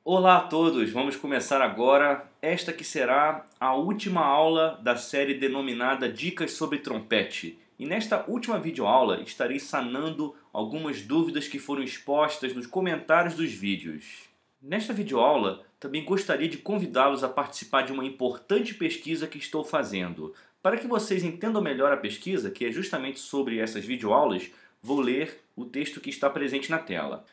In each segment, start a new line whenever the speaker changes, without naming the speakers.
Olá a todos, vamos começar agora esta que será a última aula da série denominada Dicas sobre Trompete. E nesta última videoaula estarei sanando algumas dúvidas que foram expostas nos comentários dos vídeos. Nesta videoaula também gostaria de convidá-los a participar de uma importante pesquisa que estou fazendo. Para que vocês entendam melhor a pesquisa, que é justamente sobre essas videoaulas, vou ler o texto que está presente na tela.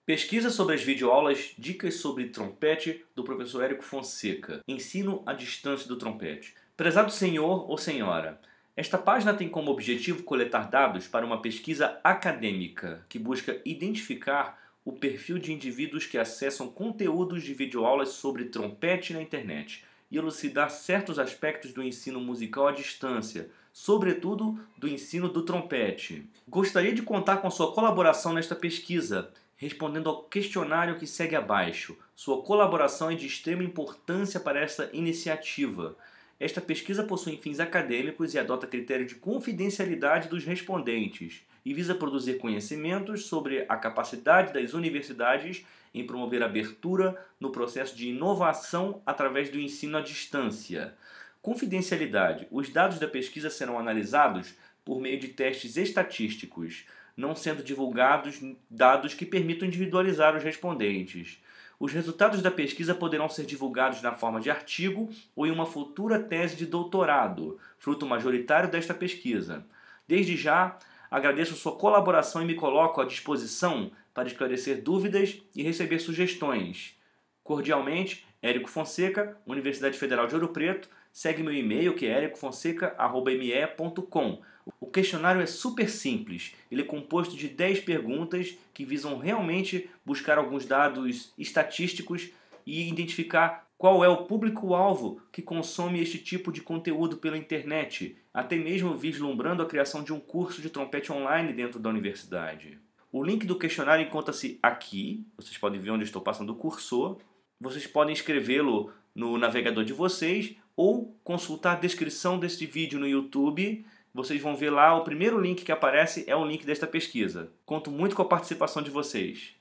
Pesquisa sobre as videoaulas Dicas sobre Trompete, do professor Érico Fonseca. Ensino à distância do trompete. Prezado senhor ou senhora, esta página tem como objetivo coletar dados para uma pesquisa acadêmica que busca identificar o perfil de indivíduos que acessam conteúdos de videoaulas sobre trompete na internet e elucidar certos aspectos do ensino musical à distância, sobretudo do ensino do trompete. Gostaria de contar com sua colaboração nesta pesquisa, respondendo ao questionário que segue abaixo. Sua colaboração é de extrema importância para esta iniciativa. Esta pesquisa possui fins acadêmicos e adota critério de confidencialidade dos respondentes e visa produzir conhecimentos sobre a capacidade das universidades em promover abertura no processo de inovação através do ensino à distância. Confidencialidade. Os dados da pesquisa serão analisados por meio de testes estatísticos, não sendo divulgados dados que permitam individualizar os respondentes. Os resultados da pesquisa poderão ser divulgados na forma de artigo ou em uma futura tese de doutorado, fruto majoritário desta pesquisa. Desde já, agradeço sua colaboração e me coloco à disposição para esclarecer dúvidas e receber sugestões. Cordialmente, Érico Fonseca, Universidade Federal de Ouro Preto. Segue meu e-mail, que é ericofonseca@me.com. O questionário é super simples. Ele é composto de 10 perguntas que visam realmente buscar alguns dados estatísticos e identificar qual é o público-alvo que consome este tipo de conteúdo pela internet, até mesmo vislumbrando a criação de um curso de trompete online dentro da universidade. O link do questionário encontra-se aqui. Vocês podem ver onde eu estou passando o cursor. Vocês podem escrevê-lo no navegador de vocês ou consultar a descrição deste vídeo no YouTube. Vocês vão ver lá, o primeiro link que aparece é o link desta pesquisa. Conto muito com a participação de vocês.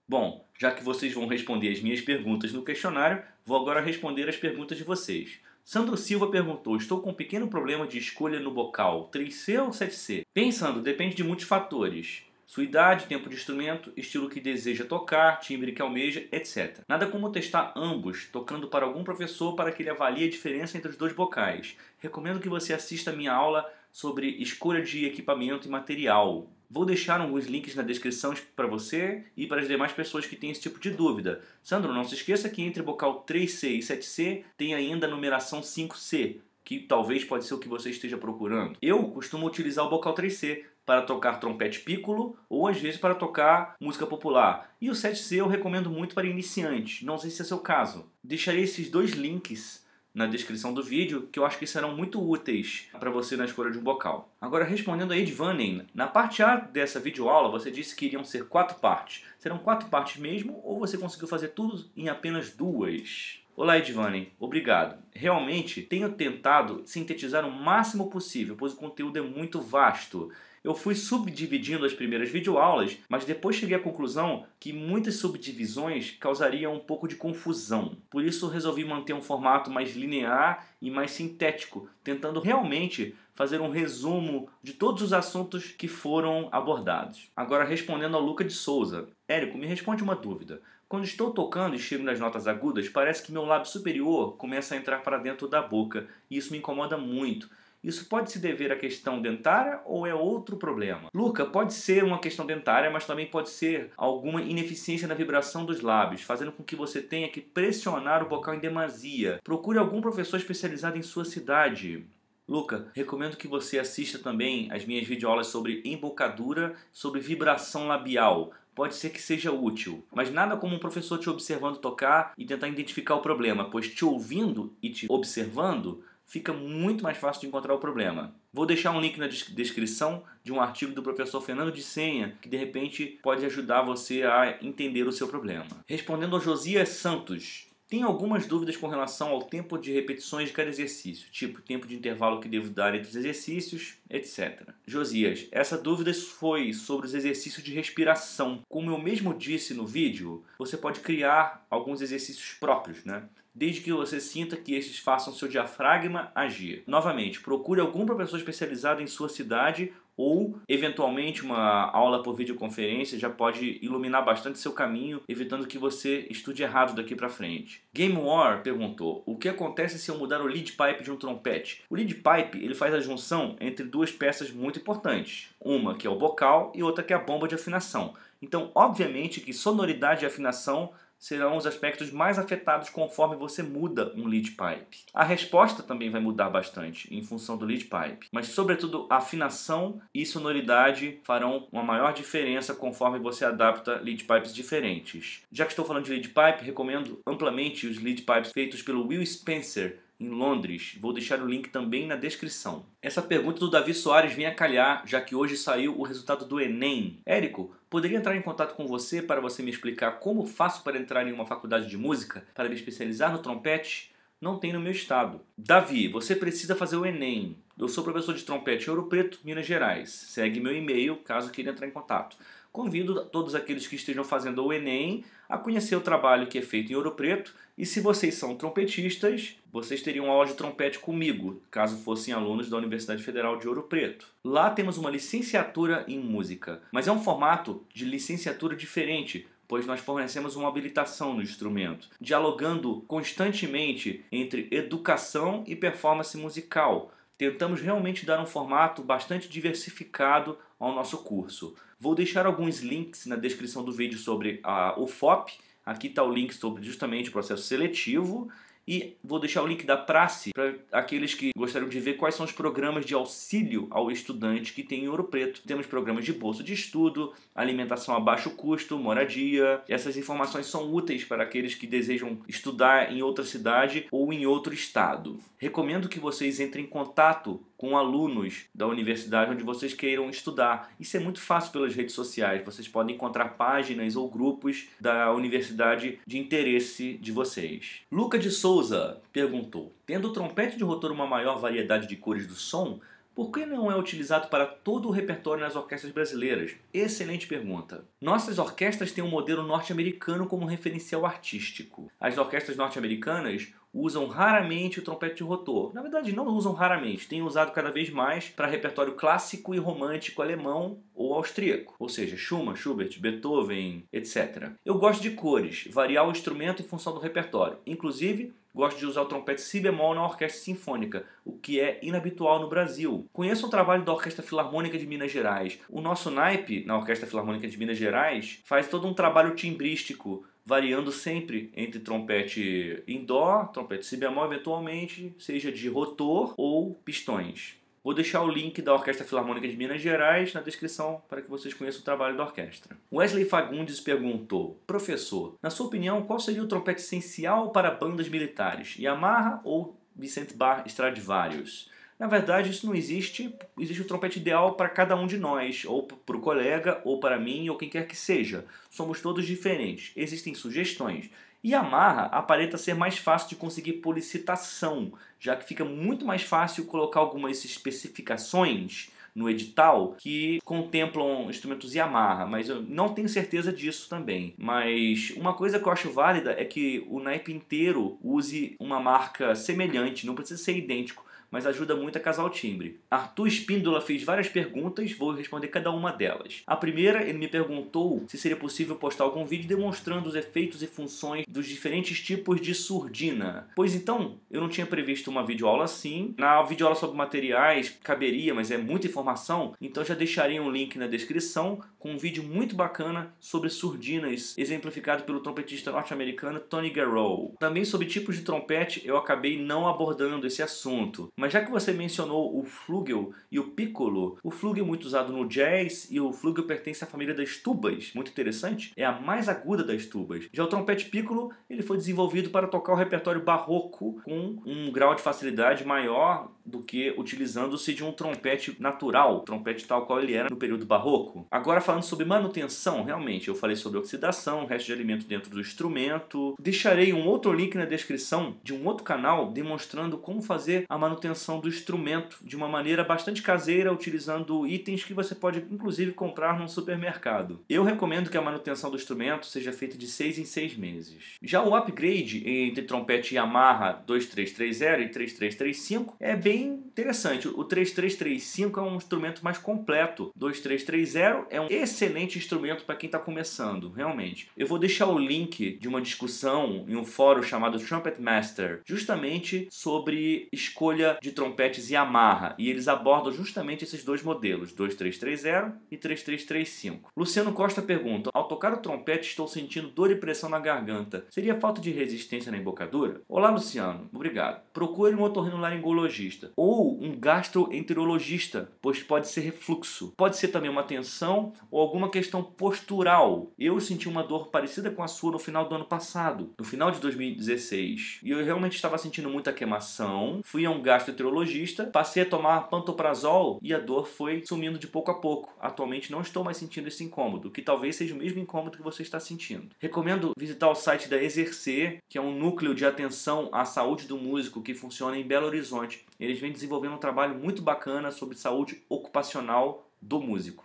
Bom, já que vocês vão responder as minhas perguntas no questionário, vou agora responder as perguntas de vocês. Sandro Silva perguntou: estou com um pequeno problema de escolha no bocal, 3C ou 7C? Bem, Sandro, depende de muitos fatores. Sua idade, tempo de instrumento, estilo que deseja tocar, timbre que almeja, etc. Nada como testar ambos, tocando para algum professor para que ele avalie a diferença entre os dois bocais. Recomendo que você assista a minha aula sobre escolha de equipamento e material. Vou deixar alguns links na descrição para você e para as demais pessoas que têm esse tipo de dúvida. Sandro, não se esqueça que entre bocal 3C e 7C tem ainda a numeração 5C, que talvez pode ser o que você esteja procurando. Eu costumo utilizar o bocal 3C para tocar trompete piccolo ou às vezes para tocar música popular. E o 7C eu recomendo muito para iniciantes, não sei se é seu caso. Deixarei esses dois links na descrição do vídeo, que eu acho que serão muito úteis para você na escolha de um bocal. Agora, respondendo a Edvanen, na parte A dessa videoaula você disse que iriam ser 4 partes. Serão 4 partes mesmo ou você conseguiu fazer tudo em apenas 2? Olá, Edvanen, obrigado. Realmente tenho tentado sintetizar o máximo possível, pois o conteúdo é muito vasto. Eu fui subdividindo as primeiras videoaulas, mas depois cheguei à conclusão que muitas subdivisões causariam um pouco de confusão. Por isso resolvi manter um formato mais linear e mais sintético, tentando realmente fazer um resumo de todos os assuntos que foram abordados. Agora, respondendo ao Luca de Souza. Érico, me responde uma dúvida. Quando estou tocando e chego nas notas agudas, parece que meu lábio superior começa a entrar para dentro da boca, e isso me incomoda muito. Isso pode se dever à questão dentária ou é outro problema? Luca, pode ser uma questão dentária, mas também pode ser alguma ineficiência na vibração dos lábios, fazendo com que você tenha que pressionar o bocal em demasia. Procure algum professor especializado em sua cidade. Luca, recomendo que você assista também às minhas videoaulas sobre embocadura, sobre vibração labial. Pode ser que seja útil, mas nada como um professor te observando tocar e tentar identificar o problema, pois te ouvindo e te observando fica muito mais fácil de encontrar o problema. Vou deixar um link na descrição de um artigo do professor Fernando de Senha, que de repente pode ajudar você a entender o seu problema. Respondendo ao Josias Santos. Tenho algumas dúvidas com relação ao tempo de repetições de cada exercício, tipo tempo de intervalo que devo dar entre os exercícios, etc. Josias, essa dúvida foi sobre os exercícios de respiração. Como eu mesmo disse no vídeo, você pode criar alguns exercícios próprios, né? Desde que você sinta que estes façam seu diafragma agir. Novamente, procure algum professor especializado em sua cidade ou, eventualmente, uma aula por videoconferência já pode iluminar bastante seu caminho, evitando que você estude errado daqui para frente. Game War perguntou: o que acontece se eu mudar o lead pipe de um trompete? O lead pipe ele faz a junção entre duas peças muito importantes, uma que é o bocal e outra que é a bomba de afinação. Então, obviamente que sonoridade e afinação serão os aspectos mais afetados conforme você muda um lead pipe. A resposta também vai mudar bastante em função do lead pipe, mas sobretudo afinação e sonoridade farão uma maior diferença conforme você adapta lead pipes diferentes. Já que estou falando de lead pipe, recomendo amplamente os lead pipes feitos pelo Will Spencer em Londres. Vou deixar o link também na descrição. Essa pergunta do Davi Soares vem a calhar, já que hoje saiu o resultado do Enem. Érico, poderia entrar em contato com você para você me explicar como faço para entrar em uma faculdade de música, para me especializar no trompete? Não tem no meu estado. Davi, você precisa fazer o Enem. Eu sou professor de trompete em Ouro Preto, Minas Gerais. Segue meu e-mail caso queira entrar em contato. Convido todos aqueles que estejam fazendo o Enem a conhecer o trabalho que é feito em Ouro Preto, e se vocês são trompetistas, vocês teriam aula de trompete comigo, caso fossem alunos da Universidade Federal de Ouro Preto. Lá temos uma licenciatura em música, mas é um formato de licenciatura diferente, pois nós fornecemos uma habilitação no instrumento, dialogando constantemente entre educação e performance musical. Tentamos realmente dar um formato bastante diversificado ao nosso curso. Vou deixar alguns links na descrição do vídeo sobre a UFOP. Aqui está o link sobre justamente o processo seletivo. E vou deixar o link da Prace para aqueles que gostariam de ver quais são os programas de auxílio ao estudante que tem em Ouro Preto. Temos programas de bolsa de estudo, alimentação a baixo custo, moradia. Essas informações são úteis para aqueles que desejam estudar em outra cidade ou em outro estado. Recomendo que vocês entrem em contato com alunos da universidade onde vocês queiram estudar. Isso é muito fácil pelas redes sociais. Vocês podem encontrar páginas ou grupos da universidade de interesse de vocês. Luca de Souza perguntou: tendo o trompete de rotor uma maior variedade de cores do som, por que não é utilizado para todo o repertório nas orquestras brasileiras? Excelente pergunta. Nossas orquestras têm um modelo norte-americano como referencial artístico. As orquestras norte-americanas usam raramente o trompete de rotor. Na verdade, não usam raramente, têm usado cada vez mais para repertório clássico e romântico alemão ou austríaco, ou seja, Schumann, Schubert, Beethoven, etc. Eu gosto de cores, variar o instrumento em função do repertório. Inclusive, gosto de usar o trompete si bemol na orquestra sinfônica, o que é inabitual no Brasil. Conheço o trabalho da Orquestra Filarmônica de Minas Gerais. O nosso naipe na Orquestra Filarmônica de Minas Gerais faz todo um trabalho timbrístico, variando sempre entre trompete em dó, trompete si bemol eventualmente, seja de rotor ou pistões. Vou deixar o link da Orquestra Filarmônica de Minas Gerais na descrição para que vocês conheçam o trabalho da orquestra. Wesley Fagundes perguntou: professor, na sua opinião, qual seria o trompete essencial para bandas militares? Yamaha ou Vicente Bar Stradivarius? Na verdade, isso não existe. Existe o trompete ideal para cada um de nós, ou para o colega, ou para mim, ou quem quer que seja. Somos todos diferentes. Existem sugestões. Yamaha aparenta ser mais fácil de conseguir por licitação, já que fica muito mais fácil colocar algumas especificações no edital que contemplam instrumentos Yamaha, mas eu não tenho certeza disso também. Mas uma coisa que eu acho válida é que o naipe inteiro use uma marca semelhante, não precisa ser idêntico, mas ajuda muito a casar o timbre. Arthur Espíndola fez várias perguntas, vou responder cada uma delas. A primeira, ele me perguntou se seria possível postar algum vídeo demonstrando os efeitos e funções dos diferentes tipos de surdina. Pois então, eu não tinha previsto uma videoaula assim. Na videoaula sobre materiais caberia, mas é muita informação, então já deixarei um link na descrição com um vídeo muito bacana sobre surdinas, exemplificado pelo trompetista norte-americano Tony Garrow. Também sobre tipos de trompete, eu acabei não abordando esse assunto. Mas já que você mencionou o flugel e o piccolo, o flugel é muito usado no jazz e o flugel pertence à família das tubas, muito interessante, é a mais aguda das tubas. Já o trompete piccolo, ele foi desenvolvido para tocar o repertório barroco com um grau de facilidade maior do que utilizando-se de um trompete natural, trompete tal qual ele era no período barroco. Agora falando sobre manutenção, realmente, eu falei sobre oxidação, resto de alimento dentro do instrumento. Deixarei um outro link na descrição de um outro canal demonstrando como fazer a manutenção do instrumento de uma maneira bastante caseira, utilizando itens que você pode inclusive comprar num supermercado. Eu recomendo que a manutenção do instrumento seja feita de 6 em 6 meses. Já o upgrade entre trompete Yamaha 2330 e 3335 é bem interessante. O 3335 é um instrumento mais completo. 2330 é um excelente instrumento para quem está começando, realmente. Eu vou deixar o link de uma discussão em um fórum chamado Trumpet Master, justamente sobre escolha de trompetes Yamaha, e eles abordam justamente esses dois modelos, 2330 e 3335. Luciano Costa pergunta: ao tocar o trompete estou sentindo dor e pressão na garganta. Seria falta de resistência na embocadura? Olá, Luciano. Obrigado. Procure um otorrinolaringologista ou um gastroenterologista, pois pode ser refluxo. Pode ser também uma tensão ou alguma questão postural. Eu senti uma dor parecida com a sua no final do ano passado, no final de 2016. E eu realmente estava sentindo muita queimação. Fui a um gastroenterologista, passei a tomar pantoprazol e a dor foi sumindo de pouco a pouco. Atualmente não estou mais sentindo esse incômodo, que talvez seja o mesmo incômodo que você está sentindo. Recomendo visitar o site da Exercer, que é um núcleo de atenção à saúde do músico que funciona em Belo Horizonte. Eles vêm desenvolvendo um trabalho muito bacana sobre saúde ocupacional do músico.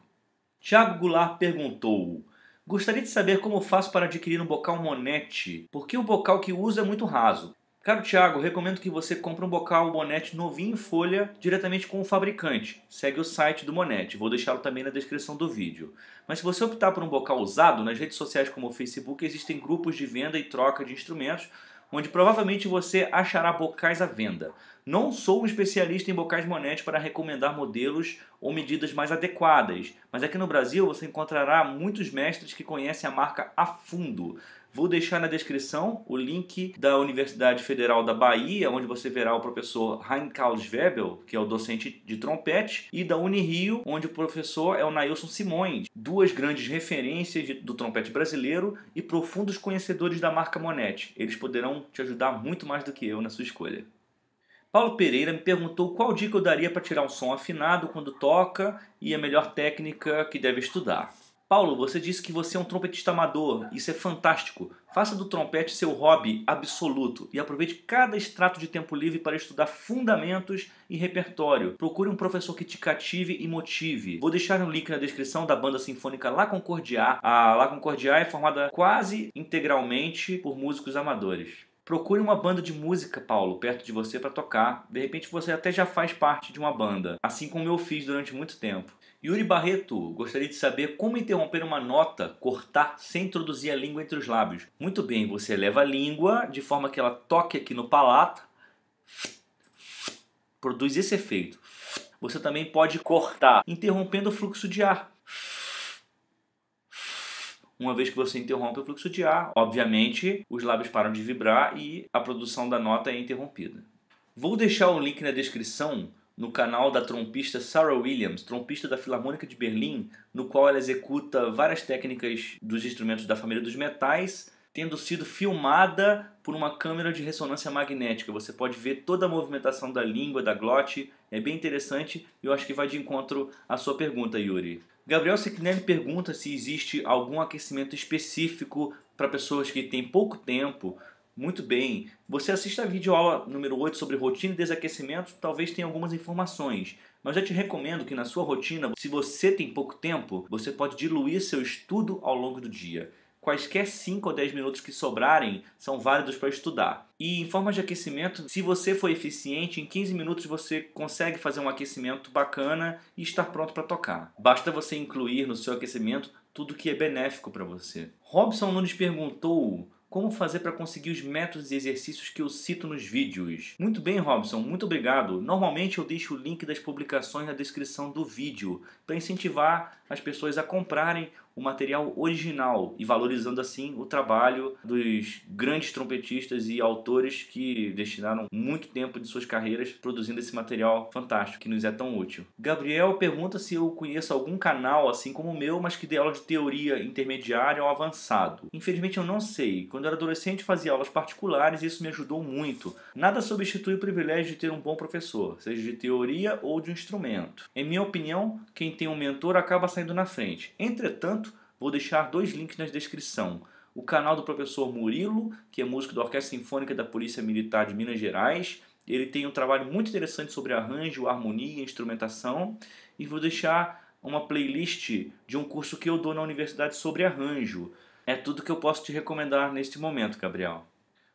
Thiago Goulart perguntou: gostaria de saber como faço para adquirir um bocal Monete, porque o bocal que uso é muito raso. Caro Thiago, recomendo que você compre um bocal Monete novinho em folha diretamente com o fabricante. Segue o site do Monete, vou deixá-lo também na descrição do vídeo. Mas se você optar por um bocal usado, nas redes sociais como o Facebook existem grupos de venda e troca de instrumentos, onde provavelmente você achará bocais à venda. Não sou um especialista em bocais Monete para recomendar modelos ou medidas mais adequadas, mas aqui no Brasil você encontrará muitos mestres que conhecem a marca a fundo. Vou deixar na descrição o link da Universidade Federal da Bahia, onde você verá o professor Heinz Webel, que é o docente de trompete, e da Unirio, onde o professor é o Nailson Simões, duas grandes referências do trompete brasileiro e profundos conhecedores da marca Monete. Eles poderão te ajudar muito mais do que eu na sua escolha. Paulo Pereira me perguntou qual dica eu daria para tirar um som afinado quando toca e a melhor técnica que deve estudar. Paulo, você disse que você é um trompetista amador, isso é fantástico. Faça do trompete seu hobby absoluto e aproveite cada extrato de tempo livre para estudar fundamentos e repertório. Procure um professor que te cative e motive. Vou deixar um link na descrição da banda sinfônica La Concordia. A La Concordia é formada quase integralmente por músicos amadores. Procure uma banda de música, Paulo, perto de você para tocar. De repente você até já faz parte de uma banda, assim como eu fiz durante muito tempo. Yuri Barreto, gostaria de saber como interromper uma nota, cortar, sem introduzir a língua entre os lábios. Muito bem, você eleva a língua de forma que ela toque aqui no palato, produz esse efeito. Você também pode cortar, interrompendo o fluxo de ar. Uma vez que você interrompe o fluxo de ar, obviamente, os lábios param de vibrar e a produção da nota é interrompida. Vou deixar o link na descrição no canal da trompista Sarah Williams, trompista da Filarmônica de Berlim, no qual ela executa várias técnicas dos instrumentos da família dos metais, tendo sido filmada por uma câmera de ressonância magnética. Você pode ver toda a movimentação da língua, da glote, é bem interessante e eu acho que vai de encontro à sua pergunta, Yuri. Gabriel Secnelli pergunta se existe algum aquecimento específico para pessoas que têm pouco tempo. Muito bem, você assista a videoaula número 8 sobre rotina e desaquecimento, talvez tenha algumas informações. Mas eu te recomendo que na sua rotina, se você tem pouco tempo, você pode diluir seu estudo ao longo do dia. Quaisquer 5 ou 10 minutos que sobrarem são válidos para estudar. E em forma de aquecimento, se você for eficiente, em 15 minutos você consegue fazer um aquecimento bacana e estar pronto para tocar. Basta você incluir no seu aquecimento tudo que é benéfico para você. Robson Nunes perguntou: como fazer para conseguir os métodos e exercícios que eu cito nos vídeos? Muito bem, Robson, muito obrigado. Normalmente eu deixo o link das publicações na descrição do vídeo para incentivar as pessoas a comprarem o material original e valorizando assim o trabalho dos grandes trompetistas e autores que destinaram muito tempo de suas carreiras produzindo esse material fantástico que nos é tão útil. Gabriel pergunta se eu conheço algum canal assim como o meu, mas que dê aula de teoria intermediária ou avançado. Infelizmente eu não sei. Quando eu era adolescente fazia aulas particulares e isso me ajudou muito. Nada substitui o privilégio de ter um bom professor, seja de teoria ou de um instrumento. Em minha opinião, quem tem um mentor acaba saindo na frente. Entretanto, vou deixar 2 links na descrição. O canal do professor Murilo, que é músico da Orquestra Sinfônica da Polícia Militar de Minas Gerais. Ele tem um trabalho muito interessante sobre arranjo, harmonia e instrumentação. E vou deixar uma playlist de um curso que eu dou na universidade sobre arranjo. É tudo que eu posso te recomendar neste momento, Gabriel.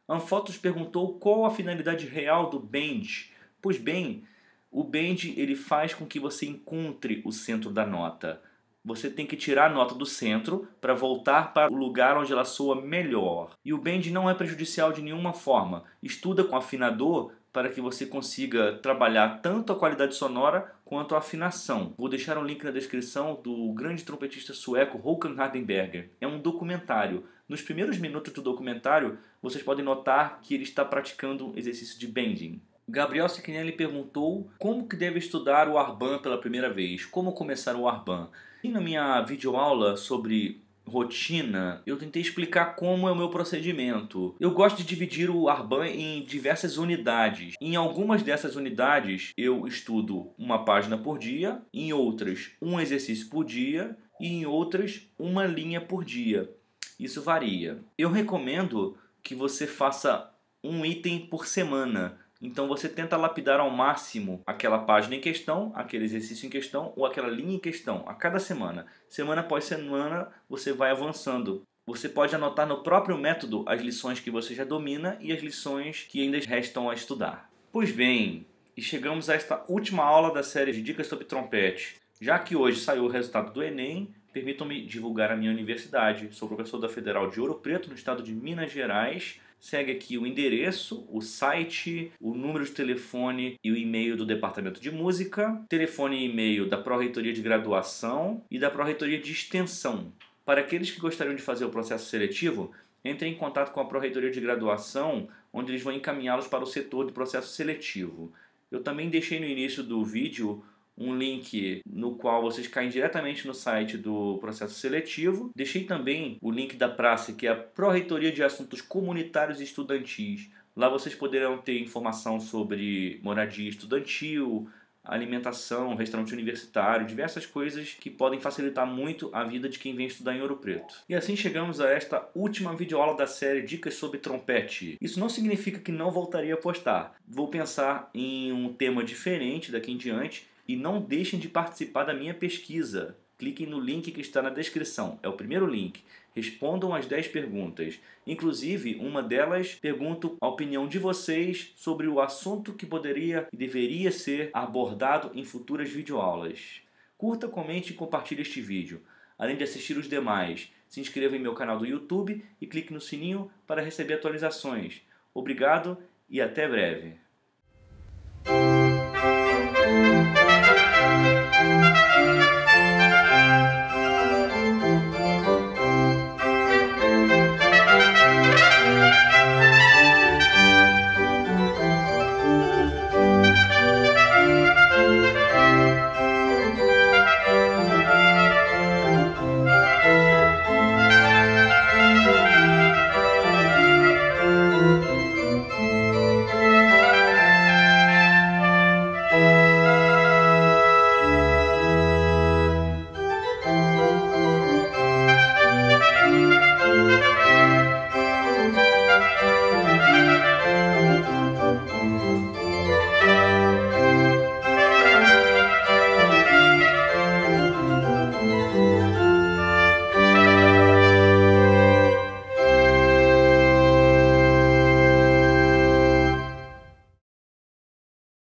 Anfotos perguntou qual a finalidade real do bend. Pois bem, o bend ele faz com que você encontre o centro da nota. Você tem que tirar a nota do centro para voltar para o lugar onde ela soa melhor. E o bend não é prejudicial de nenhuma forma. Estuda com afinador para que você consiga trabalhar tanto a qualidade sonora quanto a afinação. Vou deixar um link na descrição do grande trompetista sueco Håkan Hardenberger. É um documentário. Nos primeiros minutos do documentário, vocês podem notar que ele está praticando exercício de bending. Gabriel Siquinelli perguntou como que deve estudar o Arban pela primeira vez, como começar o Arban. E na minha videoaula sobre rotina, eu tentei explicar como é o meu procedimento. Eu gosto de dividir o Arban em diversas unidades. Em algumas dessas unidades, eu estudo uma página por dia, em outras, um exercício por dia e em outras, uma linha por dia. Isso varia. Eu recomendo que você faça um item por semana. Então você tenta lapidar ao máximo aquela página em questão, aquele exercício em questão ou aquela linha em questão a cada semana. Semana após semana você vai avançando. Você pode anotar no próprio método as lições que você já domina e as lições que ainda restam a estudar. Pois bem, e chegamos a esta última aula da série de dicas sobre trompete. Já que hoje saiu o resultado do Enem, permitam-me divulgar a minha universidade. Sou professor da Federal de Ouro Preto, no estado de Minas Gerais. Segue aqui o endereço, o site, o número de telefone e o e-mail do Departamento de Música, telefone e e-mail da Pró-Reitoria de Graduação e da Pró-Reitoria de Extensão. Para aqueles que gostariam de fazer o processo seletivo, entrem em contato com a Pró-Reitoria de Graduação, onde eles vão encaminhá-los para o setor de processo seletivo. Eu também deixei no início do vídeo um link no qual vocês caem diretamente no site do processo seletivo. Deixei também o link da praça, que é a Pró-Reitoria de Assuntos Comunitários e Estudantis. Lá vocês poderão ter informação sobre moradia estudantil, alimentação, restaurante universitário, diversas coisas que podem facilitar muito a vida de quem vem estudar em Ouro Preto. E assim chegamos a esta última videoaula da série Dicas sobre Trompete. Isso não significa que não voltaria a postar. Vou pensar em um tema diferente daqui em diante. E não deixem de participar da minha pesquisa. Cliquem no link que está na descrição. É o primeiro link. Respondam as 10 perguntas. Inclusive, uma delas pergunto a opinião de vocês sobre o assunto que poderia e deveria ser abordado em futuras videoaulas. Curta, comente e compartilhe este vídeo. Além de assistir os demais, se inscreva em meu canal do YouTube e clique no sininho para receber atualizações. Obrigado e até breve.